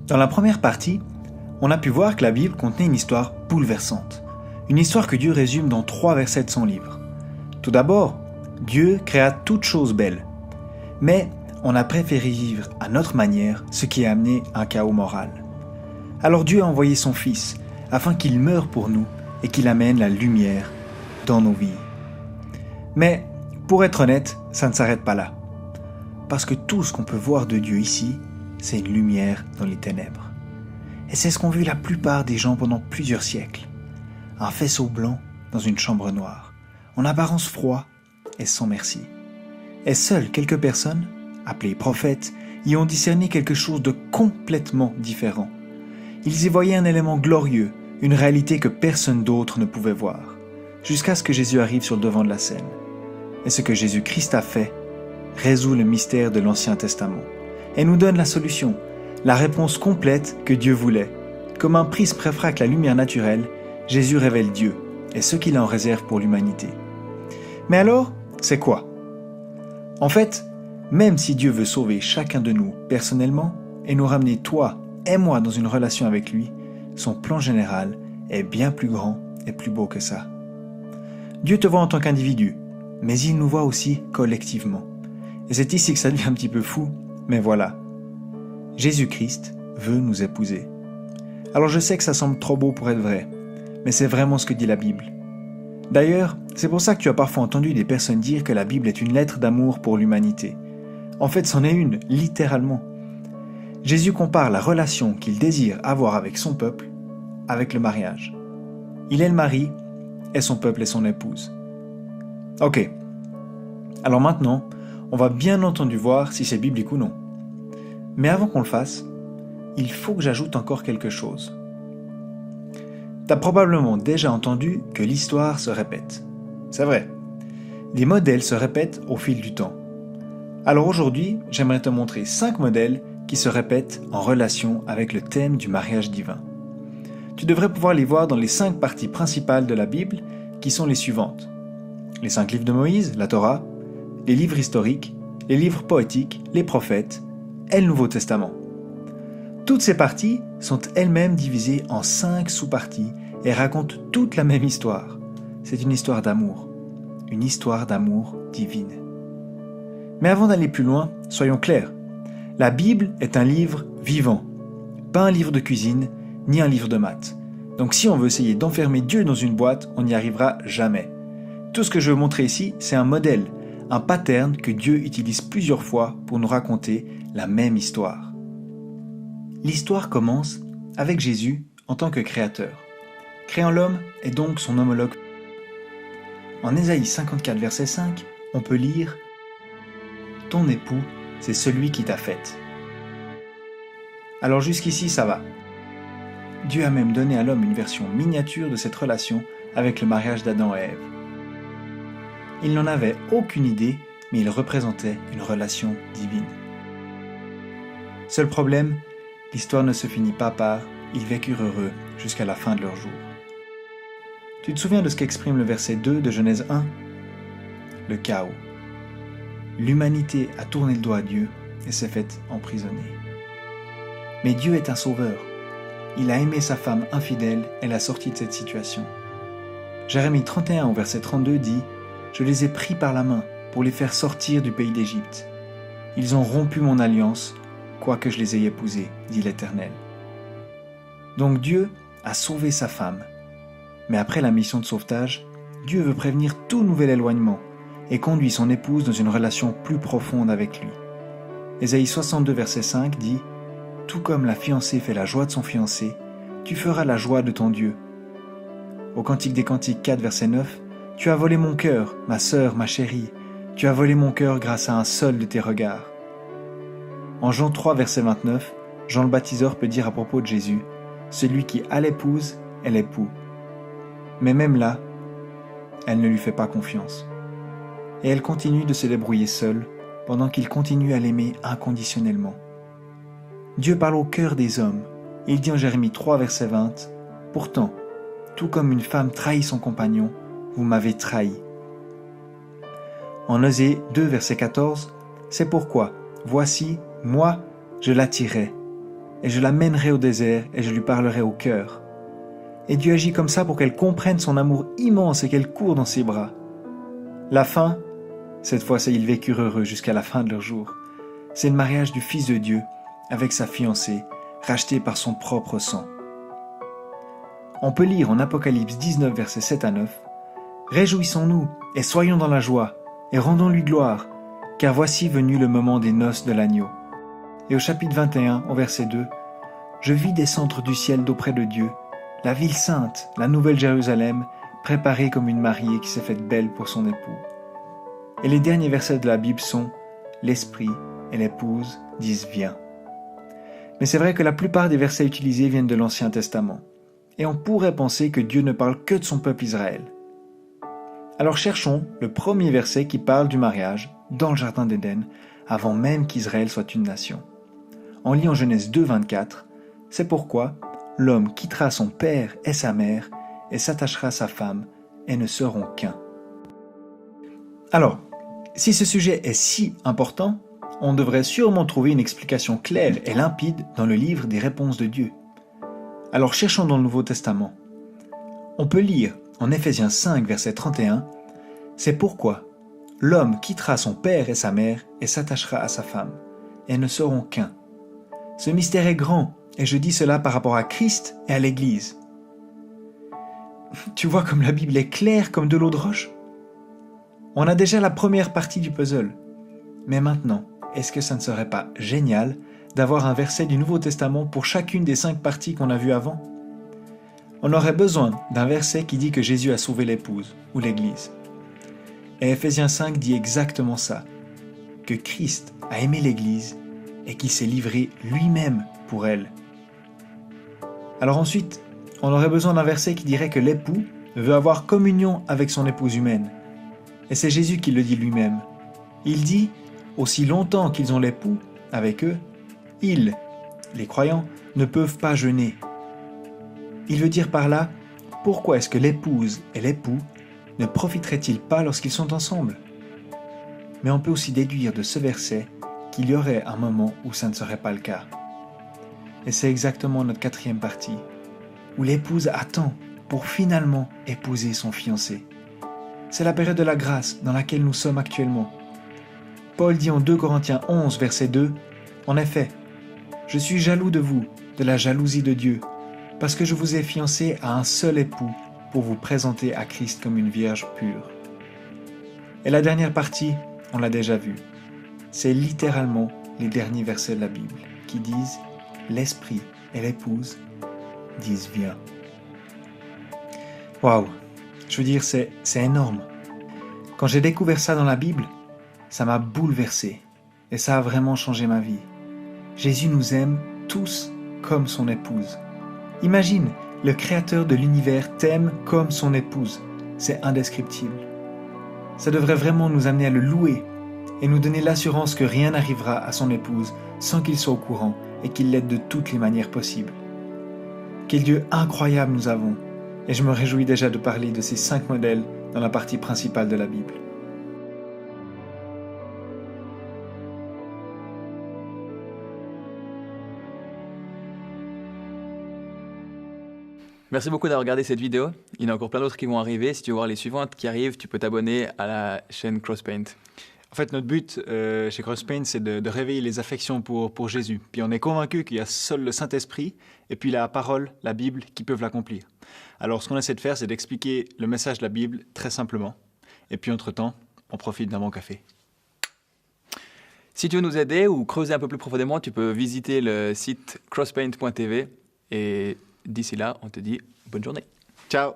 Dans la première partie, on a pu voir que la Bible contenait une histoire bouleversante. Une histoire que Dieu résume dans 3 versets de son livre. Tout d'abord, Dieu créa toutes choses belles. Mais on a préféré vivre à notre manière, ce qui a amené un chaos moral. Alors Dieu a envoyé son Fils, afin qu'il meure pour nous et qu'il amène la lumière dans nos vies. Mais, pour être honnête, ça ne s'arrête pas là. Parce que tout ce qu'on peut voir de Dieu ici, c'est une lumière dans les ténèbres. Et c'est ce qu'ont vu la plupart des gens pendant plusieurs siècles. Un faisceau blanc dans une chambre noire, en apparence froid et sans merci. Et seules quelques personnes, appelées prophètes, y ont discerné quelque chose de complètement différent. Ils y voyaient un élément glorieux, une réalité que personne d'autre ne pouvait voir, jusqu'à ce que Jésus arrive sur le devant de la scène. Et ce que Jésus-Christ a fait résout le mystère de l'Ancien Testament et nous donne la solution, la réponse complète que Dieu voulait. Comme un prisme réfracte la lumière naturelle, Jésus révèle Dieu et ce qu'il en réserve pour l'humanité. Mais alors, c'est quoi? En fait, même si Dieu veut sauver chacun de nous personnellement et nous ramener toi et moi dans une relation avec lui, son plan général est bien plus grand et plus beau que ça. Dieu te voit en tant qu'individu, mais il nous voit aussi collectivement. Et c'est ici que ça devient un petit peu fou, mais voilà. Jésus-Christ veut nous épouser. Alors je sais que ça semble trop beau pour être vrai, mais c'est vraiment ce que dit la Bible. D'ailleurs, c'est pour ça que tu as parfois entendu des personnes dire que la Bible est une lettre d'amour pour l'humanité. En fait, c'en est une, littéralement. Jésus compare la relation qu'il désire avoir avec son peuple avec le mariage. Il est le mari et son peuple est son épouse. Ok. Alors maintenant, on va bien entendu voir si c'est biblique ou non. Mais avant qu'on le fasse, il faut que j'ajoute encore quelque chose. T'as probablement déjà entendu que l'histoire se répète. C'est vrai. Les modèles se répètent au fil du temps. Alors aujourd'hui, j'aimerais te montrer 5 modèles qui se répètent en relation avec le thème du mariage divin. Tu devrais pouvoir les voir dans les 5 parties principales de la Bible qui sont les suivantes. Les 5 livres de Moïse, la Torah, les livres historiques, les livres poétiques, les prophètes et le Nouveau Testament. Toutes ces parties sont elles-mêmes divisées en 5 sous-parties et racontent toute la même histoire. C'est une histoire d'amour divine. Mais avant d'aller plus loin, soyons clairs. La Bible est un livre vivant, pas un livre de cuisine, ni un livre de maths. Donc si on veut essayer d'enfermer Dieu dans une boîte, on n'y arrivera jamais. Tout ce que je veux montrer ici, c'est un modèle, un pattern que Dieu utilise plusieurs fois pour nous raconter la même histoire. L'histoire commence avec Jésus en tant que créateur. Créant l'homme est donc son homologue. En Ésaïe 54, verset 5, on peut lire « Ton époux, c'est celui qui t'a faite ». Alors jusqu'ici, ça va. Dieu a même donné à l'homme une version miniature de cette relation avec le mariage d'Adam et Ève. Il n'en avait aucune idée, mais il représentait une relation divine. Seul problème, l'histoire ne se finit pas par « ils vécurent heureux jusqu'à la fin de leur jour ». Tu te souviens de ce qu'exprime le verset 2 de Genèse 1 ? Le chaos. L'humanité a tourné le dos à Dieu et s'est faite emprisonner. Mais Dieu est un sauveur. Il a aimé sa femme infidèle et l'a sortie de cette situation. Jérémie 31 au verset 32 dit « Je les ai pris par la main pour les faire sortir du pays d'Égypte. Ils ont rompu mon alliance, quoique je les ai épousés, dit l'Éternel. » Donc Dieu a sauvé sa femme. Mais après la mission de sauvetage, Dieu veut prévenir tout nouvel éloignement et conduit son épouse dans une relation plus profonde avec lui. Ésaïe 62 verset 5 dit « Tout comme la fiancée fait la joie de son fiancé, tu feras la joie de ton Dieu. » Au Cantique des Cantiques 4 verset 9, « Tu as volé mon cœur, ma sœur, ma chérie, tu as volé mon cœur grâce à un seul de tes regards. » En Jean 3 verset 29, Jean le baptiseur peut dire à propos de Jésus « Celui qui a l'épouse est l'époux. » Mais même là, elle ne lui fait pas confiance. Et elle continue de se débrouiller seule pendant qu'il continue à l'aimer inconditionnellement. Dieu parle au cœur des hommes. Il dit en Jérémie 3, verset 20, « Pourtant, tout comme une femme trahit son compagnon, vous m'avez trahi. » En Osée 2, verset 14, « C'est pourquoi, voici, moi, je l'attirerai. et je la mènerai au désert, et je lui parlerai au cœur. » Et Dieu agit comme ça pour qu'elle comprenne son amour immense et qu'elle court dans ses bras. La fin, cette fois-ci, ils vécurent heureux jusqu'à la fin de leur jour. C'est le mariage du Fils de Dieu avec sa fiancée, rachetée par son propre sang. On peut lire en Apocalypse 19, versets 7 à 9, « Réjouissons-nous et soyons dans la joie, et rendons-lui gloire, car voici venu le moment des noces de l'agneau. » Et au chapitre 21, au verset 2, « Je vis descendre du ciel d'auprès de Dieu, la ville sainte, la nouvelle Jérusalem, préparée comme une mariée qui s'est faite belle pour son époux. » Et les derniers versets de la Bible sont « L'Esprit et l'épouse disent viens ». Mais c'est vrai que la plupart des versets utilisés viennent de l'Ancien Testament. Et on pourrait penser que Dieu ne parle que de son peuple Israël. Alors cherchons le premier verset qui parle du mariage dans le Jardin d'Éden, avant même qu'Israël soit une nation. On lit en Genèse 2, 24, « C'est pourquoi l'homme quittera son père et sa mère et s'attachera à sa femme, et ne seront qu'un. » Alors, si ce sujet est si important, on devrait sûrement trouver une explication claire et limpide dans le livre des réponses de Dieu. Alors cherchons dans le Nouveau Testament. On peut lire en Éphésiens 5, verset 31, « C'est pourquoi l'homme quittera son père et sa mère et s'attachera à sa femme, et ne seront qu'un. » Ce mystère est grand, et je dis cela par rapport à Christ et à l'Église. Tu vois comme la Bible est claire comme de l'eau de roche? On a déjà la première partie du puzzle. Mais maintenant, est-ce que ça ne serait pas génial d'avoir un verset du Nouveau Testament pour chacune des 5 parties qu'on a vues avant? On aurait besoin d'un verset qui dit que Jésus a sauvé l'épouse ou l'Église. Et Éphésiens 5 dit exactement ça, que Christ a aimé l'Église et qu'il s'est livré lui-même pour elle. Alors ensuite, on aurait besoin d'un verset qui dirait que l'époux veut avoir communion avec son épouse humaine. Et c'est Jésus qui le dit lui-même. Il dit, aussi longtemps qu'ils ont l'époux avec eux, ils, les croyants, ne peuvent pas jeûner. Il veut dire par là, pourquoi est-ce que l'épouse et l'époux ne profiteraient-ils pas lorsqu'ils sont ensemble? Mais on peut aussi déduire de ce verset qu'il y aurait un moment où ça ne serait pas le cas. Et c'est exactement notre 4e partie, où l'épouse attend pour finalement épouser son fiancé. C'est la période de la grâce dans laquelle nous sommes actuellement. Paul dit en 2 Corinthiens 11, verset 2, « En effet, je suis jaloux de vous, de la jalousie de Dieu, parce que je vous ai fiancé à un seul époux pour vous présenter à Christ comme une vierge pure. » Et la dernière partie, on l'a déjà vue. C'est littéralement les derniers versets de la Bible qui disent « L'Esprit et l'épouse disent viens. » Waouh! Je veux dire, c'est énorme. Quand j'ai découvert ça dans la Bible, ça m'a bouleversé et ça a vraiment changé ma vie. Jésus nous aime tous comme son épouse. Imagine, le Créateur de l'univers t'aime comme son épouse. C'est indescriptible. Ça devrait vraiment nous amener à le louer et nous donner l'assurance que rien n'arrivera à son épouse sans qu'il soit au courant et qu'il l'aide de toutes les manières possibles. Quel Dieu incroyable nous avons! Et je me réjouis déjà de parler de ces 5 modèles dans la partie principale de la Bible. Merci beaucoup d'avoir regardé cette vidéo. Il y en a encore plein d'autres qui vont arriver. Si tu veux voir les suivantes qui arrivent, tu peux t'abonner à la chaîne CrossPaint. En fait, notre but chez CrossPaint, c'est de réveiller les affections pour Jésus. Puis on est convaincu qu'il y a seul le Saint-Esprit et puis la parole, la Bible, qui peuvent l'accomplir. Alors ce qu'on essaie de faire, c'est d'expliquer le message de la Bible très simplement. Et puis entre-temps, on profite d'un bon café. Si tu veux nous aider ou creuser un peu plus profondément, tu peux visiter le site crosspaint.tv. Et d'ici là, on te dit bonne journée. Ciao!